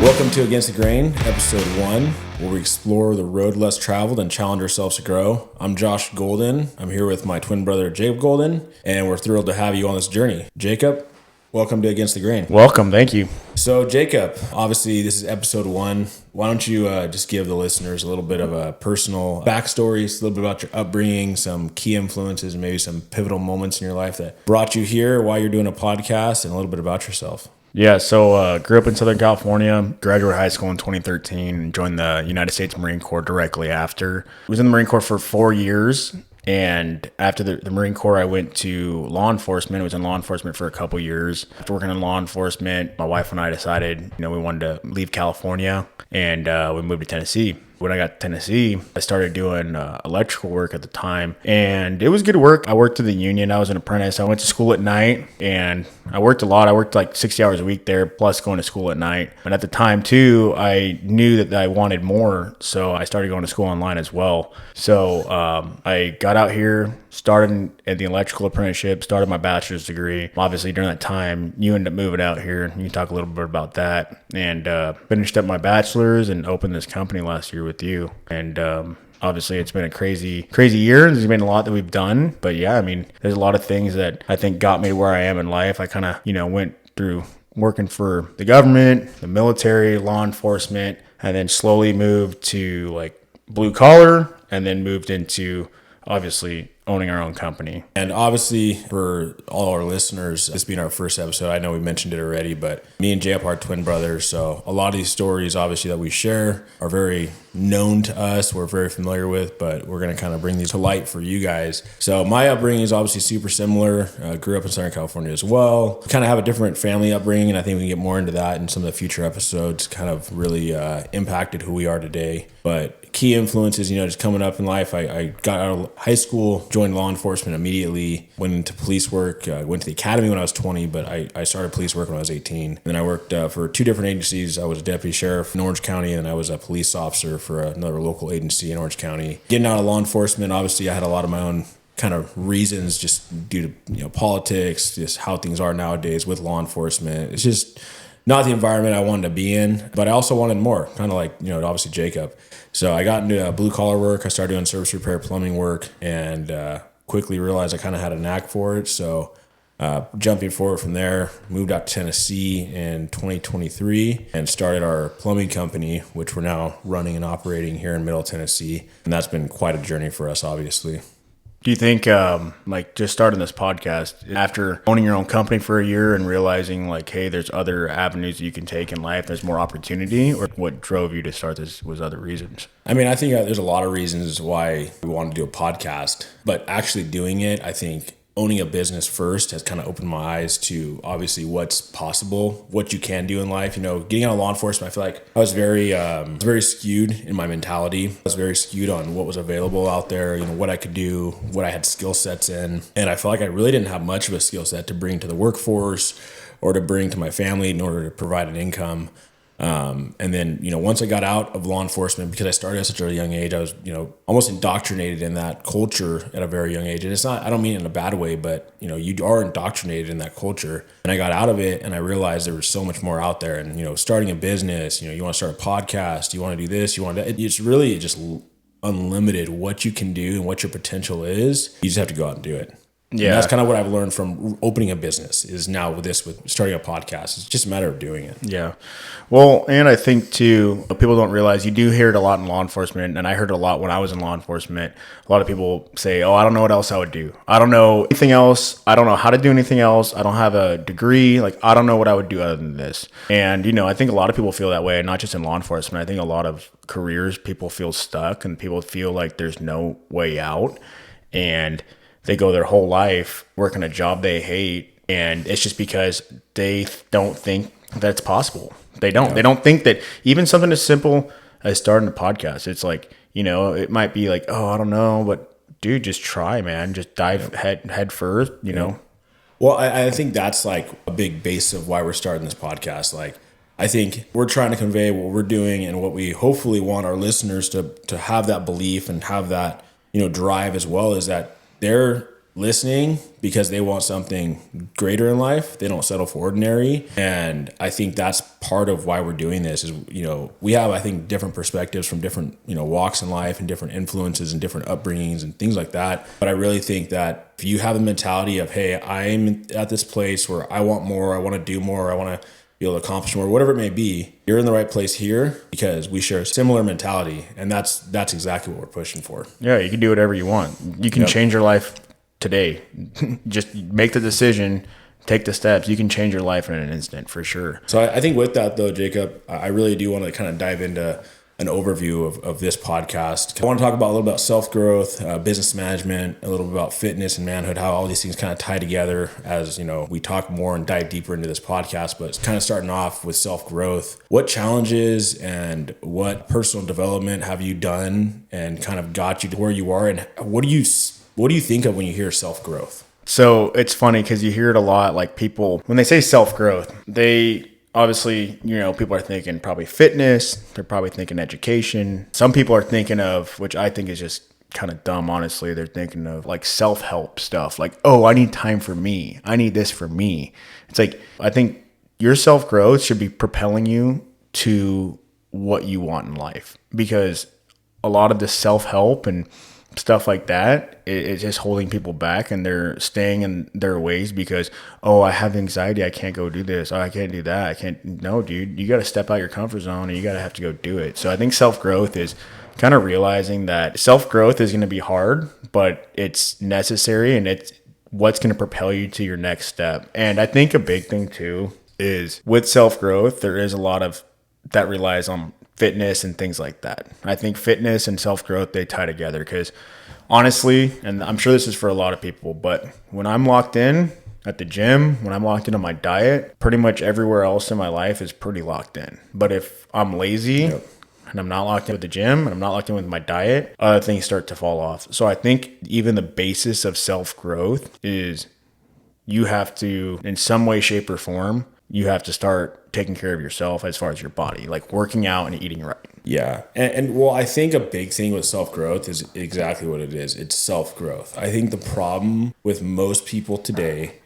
Welcome to Against the Grain, episode 1, where we explore the road less traveled and challenge ourselves to grow. I'm Josh Golden. I'm here with my twin brother, Jacob Golden, and we're thrilled to have you on this journey. Jacob, welcome to Against the Grain. Welcome, thank you. So, Jacob, obviously this is episode 1. Why don't you just give the listeners a little bit of a personal backstory, a little bit about your upbringing, some key influences, and maybe some pivotal moments in your life that brought you here, why you're doing a podcast, and a little bit about yourself. Yeah, so grew up in Southern California, graduated high school in 2013, and joined the United States Marine Corps directly after. I was in the Marine Corps for 4 years, and after the Marine Corps, I went to law enforcement. I was in law enforcement for a couple years. After working in law enforcement, my wife and I decided, we wanted to leave California, and we moved to Tennessee. When I got to Tennessee, I started doing electrical work at the time, and it was good work. I worked in the union. I was an apprentice. I went to school at night, and I worked a lot. I worked like 60 hours a week there, plus going to school at night. And at the time, too, I knew that I wanted more, so I started going to school online as well. So I got out here, started at the electrical apprenticeship, started my bachelor's degree. Obviously, during that time, you ended up moving out here. You can talk a little bit about that. And finished up my bachelor's and opened this company last year with you. And obviously, it's been a crazy year. There's been a lot that we've done. But yeah, there's a lot of things that I think got me to where I am in life. I kind of, went through working for the government, the military, law enforcement, and then slowly moved to like blue collar, and then moved into obviously owning our own company. And obviously for all our listeners, this being our first episode, I know we mentioned it already, but me and JP are twin brothers. So a lot of these stories obviously that we share are very known to us. We're very familiar with, but we're going to kind of bring these to light for you guys. So my upbringing is obviously super similar. Grew up in Southern California as well. Kind of have a different family upbringing, and I think we can get more into that in some of the future episodes. Kind of really impacted who we are today. But key influences, just coming up in life, I got out of high school, joined law enforcement immediately, went into police work, went to the academy when I was 20, but I started police work when I was 18. And then I worked for 2 different agencies. I was a deputy sheriff in Orange County, and I was a police officer for another local agency in Orange County. Getting out of law enforcement, obviously I had a lot of my own kind of reasons just due to politics, just how things are nowadays with law enforcement. It's just not the environment I wanted to be in, but I also wanted more, kind of like, obviously Jacob. So I got into blue collar work. I started doing service repair, plumbing work, and quickly realized I kind of had a knack for it. So jumping forward from there, moved out to Tennessee in 2023 and started our plumbing company, which we're now running and operating here in Middle Tennessee. And that's been quite a journey for us, obviously. Do you think, just starting this podcast, after owning your own company for a year and realizing, hey, there's other avenues you can take in life, there's more opportunity, or what drove you to start this was other reasons? I think there's a lot of reasons why we wanted to do a podcast, but actually doing it, I think owning a business first has kind of opened my eyes to obviously what's possible, what you can do in life. Getting out of law enforcement, I feel like I was very skewed in my mentality. I was very skewed on what was available out there, what I could do, what I had skill sets in. And I felt like I really didn't have much of a skill set to bring to the workforce or to bring to my family in order to provide an income. And then, once I got out of law enforcement, because I started at such a young age, I was, almost indoctrinated in that culture at a very young age. And it's not, I don't mean it in a bad way, but, you are indoctrinated in that culture. And I got out of it and I realized there was so much more out there. And, starting a business, you want to start a podcast, you want to do this, it's really just unlimited what you can do and what your potential is. You just have to go out and do it. Yeah, and that's kind of what I've learned from opening a business is now with starting a podcast. It's just a matter of doing it. Yeah. Well, and I think too, people don't realize you do hear it a lot in law enforcement. And I heard it a lot when I was in law enforcement. A lot of people say, I don't know what else I would do. I don't know anything else. I don't know how to do anything else. I don't have a degree. I don't know what I would do other than this. And, I think a lot of people feel that way, not just in law enforcement. I think a lot of careers, people feel stuck and people feel like there's no way out. And they go their whole life working a job they hate, and it's just because they don't think that it's possible. They don't. Yeah. They don't think that even something as simple as starting a podcast, it's it might be I don't know, but dude, just try, man. Just dive head first, know. Well, I think that's a big base of why we're starting this podcast. I think we're trying to convey what we're doing and what we hopefully want our listeners to have that belief and have that, drive as well, is that there listening because they want something greater in life. They don't settle for ordinary. And I think that's part of why we're doing this is, we have, I think, different perspectives from different, walks in life and different influences and different upbringings and things like that. But I really think that if you have the mentality of, hey, I'm at this place where I want more, I want to do more, I want to be able to accomplish more, whatever it may be, you're in the right place here because we share a similar mentality. And that's exactly what we're pushing for. Yeah, you can do whatever you want. You can change your life today. Just make the decision, take the steps. You can change your life in an instant for sure. So I think with that though, Jacob, I really do want to kind of dive into an overview of this podcast. I want to talk about a little about self-growth, business management, a little bit about fitness and manhood, how all these things kind of tie together as, we talk more and dive deeper into this podcast, but it's kind of starting off with self-growth. What challenges and what personal development have you done and kind of got you to where you are? And what do you think of when you hear self-growth? So it's funny because you hear it a lot. Like people, when they say self-growth, they obviously, people are thinking probably fitness. They're probably thinking education. Some people are thinking of, which I think is just kind of dumb, honestly. They're thinking of like self-help stuff. Like, oh, I need time for me. I need this for me. It's like, I think your self-growth should be propelling you to what you want in life, because a lot of the self-help and stuff like that is just holding people back, and they're staying in their ways because, oh, I have anxiety, I can't go do this, oh, I can't do that, I can't. No, dude, you got to step out your comfort zone and you got to have to go do it. So I think self-growth is kind of realizing that self-growth is going to be hard, but it's necessary, and it's what's going to propel you to your next step. And I think a big thing too is with self-growth, there is a lot of that relies on fitness and things like that. I think fitness and self-growth, they tie together because honestly, and I'm sure this is for a lot of people, but when I'm locked in at the gym, when I'm locked into my diet, pretty much everywhere else in my life is pretty locked in. But if I'm lazy and I'm not locked in with the gym and I'm not locked in with my diet, other things start to fall off. So I think even the basis of self-growth is you have to, in some way, shape, or form, you have to start taking care of yourself as far as your body, like working out and eating right. Yeah. And well, I think a big thing with self-growth is exactly what it is. It's self-growth. I think the problem with most people today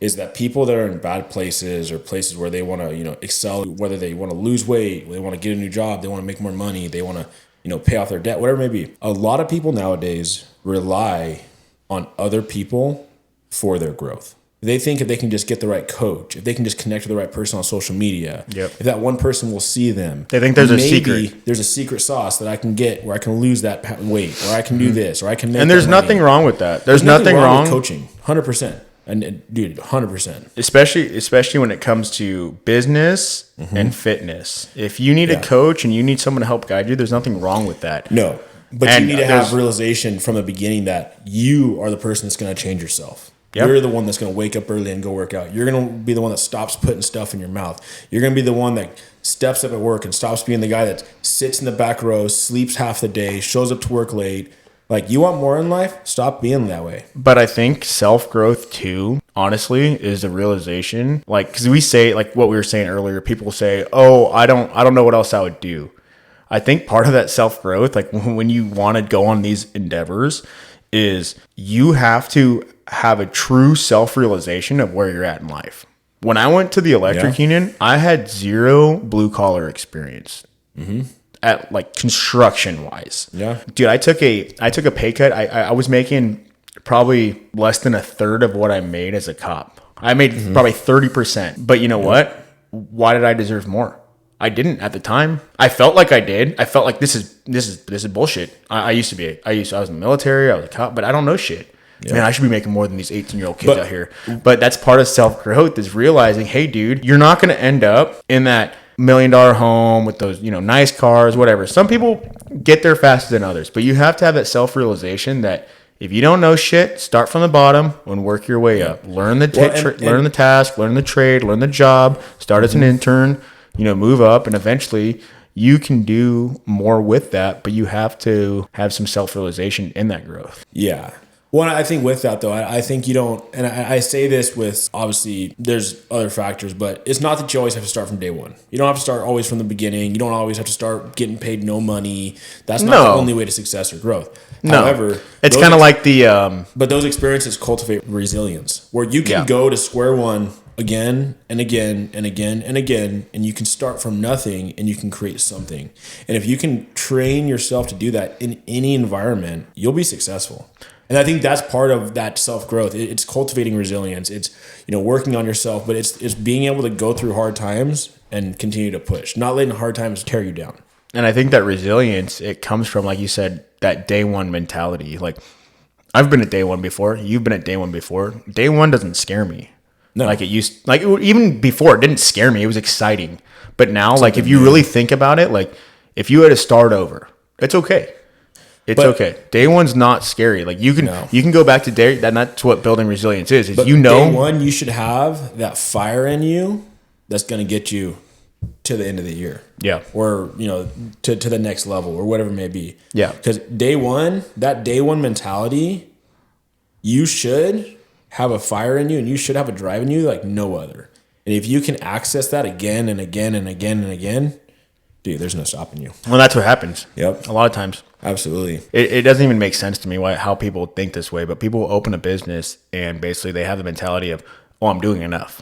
is that people that are in bad places or places where they want to, excel, whether they want to lose weight, they want to get a new job, they want to make more money, they want to, pay off their debt, whatever it may be. A lot of people nowadays rely on other people for their growth. They think if they can just get the right coach, if they can just connect with the right person on social media, if that one person will see them, they think there's a secret. There's a secret sauce that I can get where I can lose that weight, or I can do this, or I can make. And there's nothing wrong with that. There's nothing wrong with coaching, 100%. And dude, 100%. Especially when it comes to business and fitness. If you need a coach and you need someone to help guide you, there's nothing wrong with that. No, but you need to have realization from the beginning that you are the person that's going to change yourself. Yep. You're the one that's going to wake up early and go work out. You're going to be the one that stops putting stuff in your mouth. You're going to be the one that steps up at work and stops being the guy that sits in the back row, sleeps half the day, shows up to work late. Like, you want more in life? Stop being that way. But I think self-growth too, honestly, is the realization. Like, because we say, like what we were saying earlier, people say, oh, I don't know what else I would do. I think part of that self-growth, like when you want to go on these endeavors, is you have to have a true self-realization of where you're at in life. When I went to the electric union, I had zero blue-collar experience at like construction-wise. Yeah, dude, I took a pay cut. I was making probably less than a third of what I made as a cop. I made probably 30%. But you know what? Why did I deserve more? I didn't at the time. I felt like I did. I felt like this is bullshit. I was in the military. I was a cop, but I don't know shit. Yeah. Man, I should be making more than these 18-year-old kids out here. But that's part of self-growth, is realizing, hey, dude, you're not going to end up in that $1 million home with those, nice cars, whatever. Some people get there faster than others, but you have to have that self-realization that if you don't know shit, start from the bottom and work your way up. Learn the learn the task, learn the trade, learn the job, start as an intern, move up, and eventually you can do more with that, but you have to have some self-realization in that growth. Yeah. Well, I think with that though, I think you don't, and I say this with, obviously there's other factors, but it's not that you always have to start from day one. You don't have to start always from the beginning. You don't always have to start getting paid no money. That's not the only way to success or growth. No. However, it's kind of like the, but those experiences cultivate resilience where you can go to square one again and again and again and again, and you can start from nothing and you can create something. And if you can train yourself to do that in any environment, you'll be successful. And I think that's part of that self-growth. It's cultivating resilience. It's, working on yourself, but it's being able to go through hard times and continue to push, not letting hard times tear you down. And I think that resilience, it comes from, like you said, that day one mentality. Like, I've been at day one before. You've been at day one before. Day one doesn't scare me. No. Even before, it didn't scare me. It was exciting. But now, if you really think about it, if you had to start over, it's okay. It's okay. Day one's not scary. You can go back to day, and that's what building resilience is. Day one, you should have that fire in you that's going to get you to the end of the year. Yeah. Or, to the next level or whatever it may be. Yeah. Because that day one mentality, you should have a fire in you and you should have a drive in you like no other. And if you can access that again and again and again and again, dude, there's no stopping you. Well, that's what happens. Yep. A lot of times. Absolutely. It doesn't even make sense to me how people think this way, but people open a business and basically they have the mentality of, oh, I'm doing enough.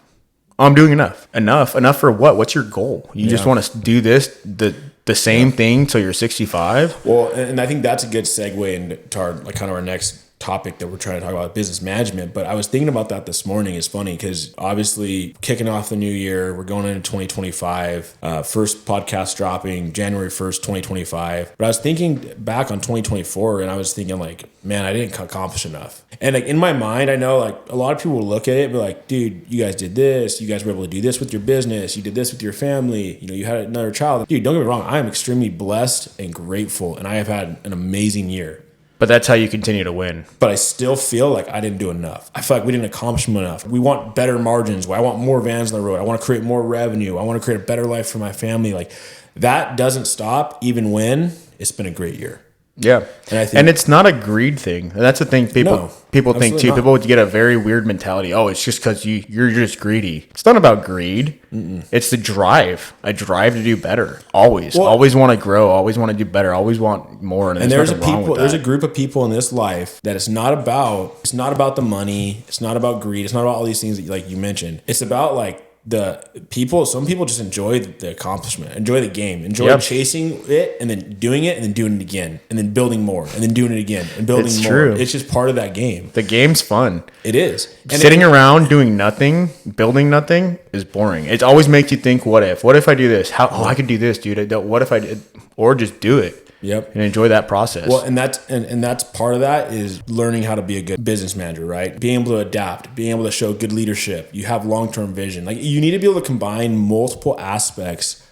Oh, I'm doing enough. Enough for what? What's your goal? You just want to do this, the same thing till you're 65? Well, and I think that's a good segue into our next topic that we're trying to talk about, business management. But I was thinking about that this morning. It's funny because obviously kicking off the new year, we're going into 2025, first podcast dropping January 1st, 2025. But I was thinking back on 2024 and I was thinking man, I didn't accomplish enough. And in my mind, I know a lot of people will look at it and be like, dude, you guys did this. You guys were able to do this with your business. You did this with your family. You had another child. Dude, don't get me wrong. I am extremely blessed and grateful. And I have had an amazing year. But that's how you continue to win. But I still feel like I didn't do enough. I feel like we didn't accomplish enough. We want better margins. I want more vans on the road. I want to create more revenue. I want to create a better life for my family. That doesn't stop even when it's been a great year. Yeah. And it's not a greed thing. And that's the thing people think too. Not. People get a very weird mentality. Oh, it's just because you're just greedy. It's not about greed. Mm-mm. It's the drive. A drive to do better. Always. Always want to grow. Always want to do better. Always want more. And there's a group of people in this life that it's not about the money. It's not about greed. It's not about all these things that you mentioned. It's about some people just enjoy the accomplishment, enjoy the game, enjoy chasing it and then doing it and then doing it again and then building more and then doing it again and building more. True. It's just part of that game. The game's fun. It is. And sitting around doing nothing, building nothing is boring. It always makes you think, what if I do this? I could do this, dude. What if I did, or just do it. Yep. And enjoy that process. Well, and that's part of that is learning how to be a good business manager, right? Being able to adapt, being able to show good leadership. You have long-term vision. You need to be able to combine multiple aspects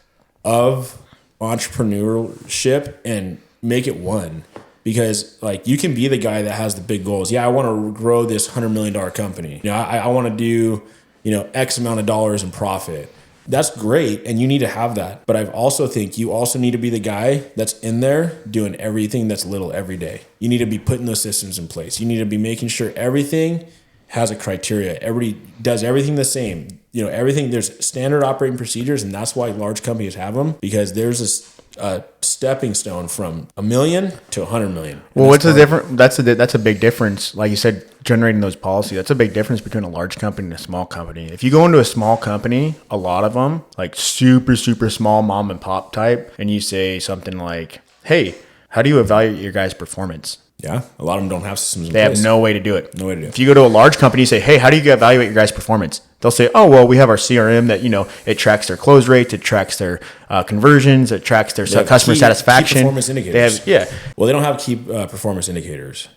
of entrepreneurship and make it one. Because you can be the guy that has the big goals. Yeah, I want to grow this $100 million company. I want to do, X amount of dollars in profit. That's great, and you need to have that. But I also think you also need to be the guy that's in there doing everything that's little every day. You need to be putting those systems in place. You need to be making sure everything has a criteria. Everybody does everything the same. Everything, there's standard operating procedures, and that's why large companies have them, because there's a stepping stone from $1 million to $100 million. Well, what's the difference? That's a big difference. Like you said, generating those policies, that's a big difference between a large company and a small company. If you go into a small company, a lot of them, super, super small mom and pop type, and you say something like, hey, how do you evaluate your guys' performance? Yeah, a lot of them don't have systems in place. They have no way to do it. No way to do it. If you go to a large company, you say, hey, how do you evaluate your guys' performance? They'll say, oh, well, we have our CRM that, it tracks their close rates, it tracks their conversions, it tracks their customer satisfaction. Key performance indicators. Well, they don't have key performance indicators.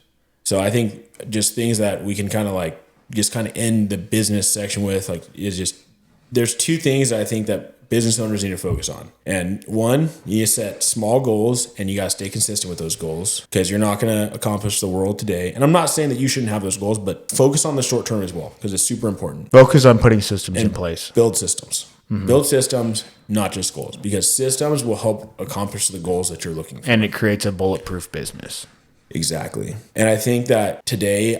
So I think just things that we can kind of end the business section with, is just, there's two things that I think that business owners need to focus on. And one, you need to set small goals and you got to stay consistent with those goals, because you're not going to accomplish the world today. And I'm not saying that you shouldn't have those goals, but focus on the short term as well, because it's super important. Focus on putting systems in place. Build systems. Mm-hmm. Build systems, not just goals, because systems will help accomplish the goals that you're looking for. And it creates a bulletproof business. Exactly. And I think that today,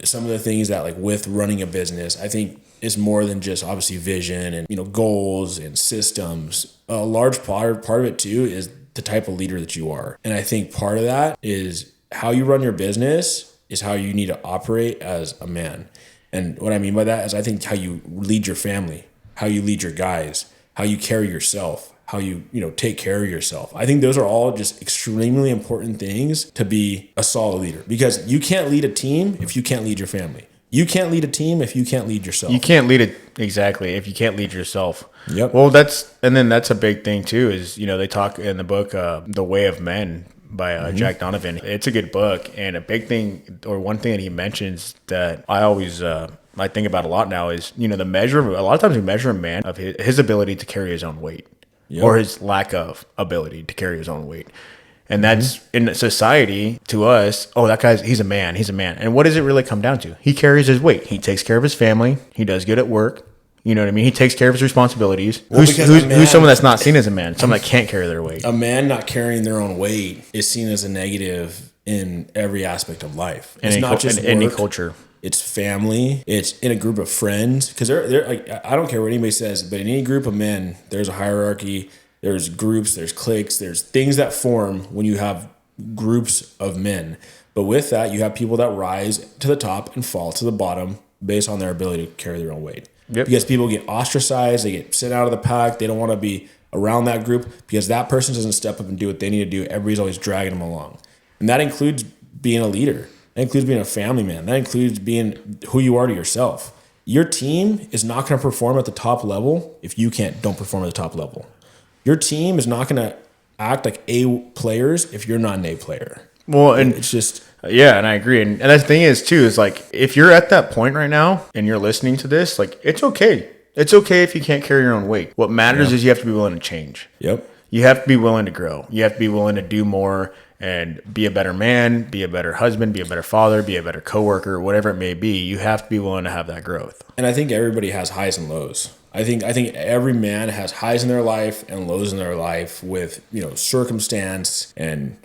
some of the things that like with running a business, I think is more than just obviously vision and, goals and systems. A large part of it too is the type of leader that you are. And I think part of that is how you run your business is how you need to operate as a man. And what I mean by that is I think how you lead your family, how you lead your guys, how you carry yourself, how you take care of yourself. I think those are all just extremely important things to be a solid leader, because you can't lead a team if you can't lead your family. You can't lead a team if you can't lead yourself. You can't lead it exactly if you can't lead yourself. Yep. Well, that's a big thing too. Is they talk in the book "The Way of Men" by Jack Donovan. It's a good book, and a big thing or one thing that he mentions that I always I think about a lot now is a lot of times we measure a man of his ability to carry his own weight. Yep. Or his lack of ability to carry his own weight. And that's in society to us, he's a man. And what does it really come down to? He carries his weight. He takes care of his family. He does good at work. You know what I mean? He takes care of his responsibilities. Well, who's someone that's not seen as a man? Someone that can't carry their weight. A man not carrying their own weight is seen as a negative in every aspect of life. It's not just work. Any culture. It's family. It's in a group of friends. Because I don't care what anybody says, but in any group of men, there's a hierarchy. There's groups. There's cliques. There's things that form when you have groups of men. But with that, you have people that rise to the top and fall to the bottom based on their ability to carry their own weight. Yep. Because people get ostracized. They get sent out of the pack. They don't want to be around that group because that person doesn't step up and do what they need to do. Everybody's always dragging them along. And that includes being a leader. That includes being a family man. That includes being who you are to yourself. Your team is not going to perform at the top level if you don't perform at the top level. Your team is not going to act like A players if you're not an A player. Well, and it's just... Yeah, and I agree. And the thing is, too, is like, if you're at that point right now and you're listening to this, like, it's okay. It's okay if you can't carry your own weight. What matters is you have to be willing to change. Yep. You have to be willing to grow. You have to be willing to do more and be a better man, be a better husband, be a better father, be a better coworker, whatever it may be. You have to be willing to have that growth. And I think everybody has highs and lows. I think every man has highs in their life and lows in their life with, circumstance and,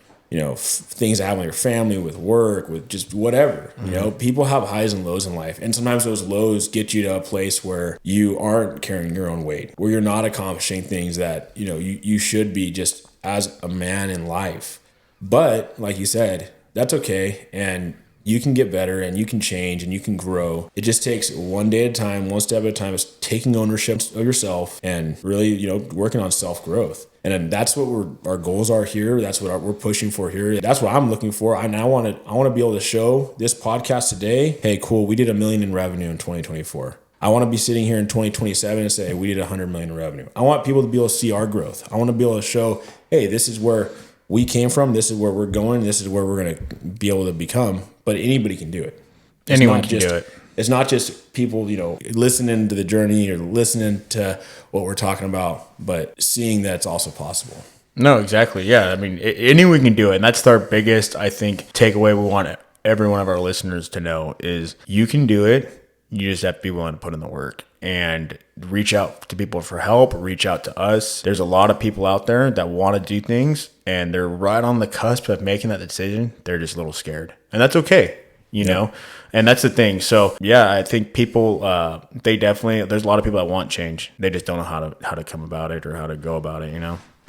things that happen with your family, with work, with just whatever. Mm-hmm. People have highs and lows in life. And sometimes those lows get you to a place where you aren't carrying your own weight, where you're not accomplishing things that, you should be just as a man in life. But like you said, that's okay. And you can get better and you can change and you can grow. It just takes one day at a time, one step at a time. It's taking ownership of yourself and really, working on self-growth. And then that's what our goals are here. That's what we're pushing for here. That's what I'm looking for. I want to be able to show this podcast today, hey, cool, we did $1 million in revenue in 2024. I want to be sitting here in 2027 and say, we did $100 million in revenue. I want people to be able to see our growth. I want to be able to show, hey, this is where we came from. This is where we're going. This is where we're going to be able to become. But anybody can do it. Anyone can do it. It's not just people, listening to the journey or listening to what we're talking about, but seeing that it's also possible. No, exactly. Yeah. I mean, anyone can do it. And that's our biggest, I think, takeaway we want every one of our listeners to know is you can do it. You just have to be willing to put in the work and reach out to people for help, reach out to us. There's a lot of people out there that want to do things and they're right on the cusp of making that decision. They're just a little scared, and that's okay. You know, and that's the thing. So yeah, I think people, there's a lot of people that want change. They just don't know how to come about it or how to go about it,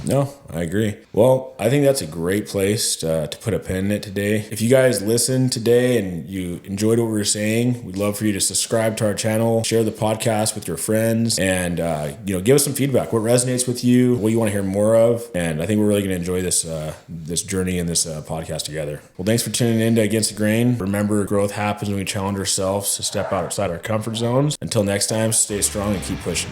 No, I agree. Well, I think that's a great place to put a pin in it today. If you guys listened today and you enjoyed what we were saying, we'd love for you to subscribe to our channel, share the podcast with your friends, and give us some feedback. What resonates with you? What you want to hear more of? And I think we're really going to enjoy this journey and this podcast together. Well, thanks for tuning in to Against the Grain. Remember, growth happens when we challenge ourselves to step outside our comfort zones. Until next time, stay strong and keep pushing.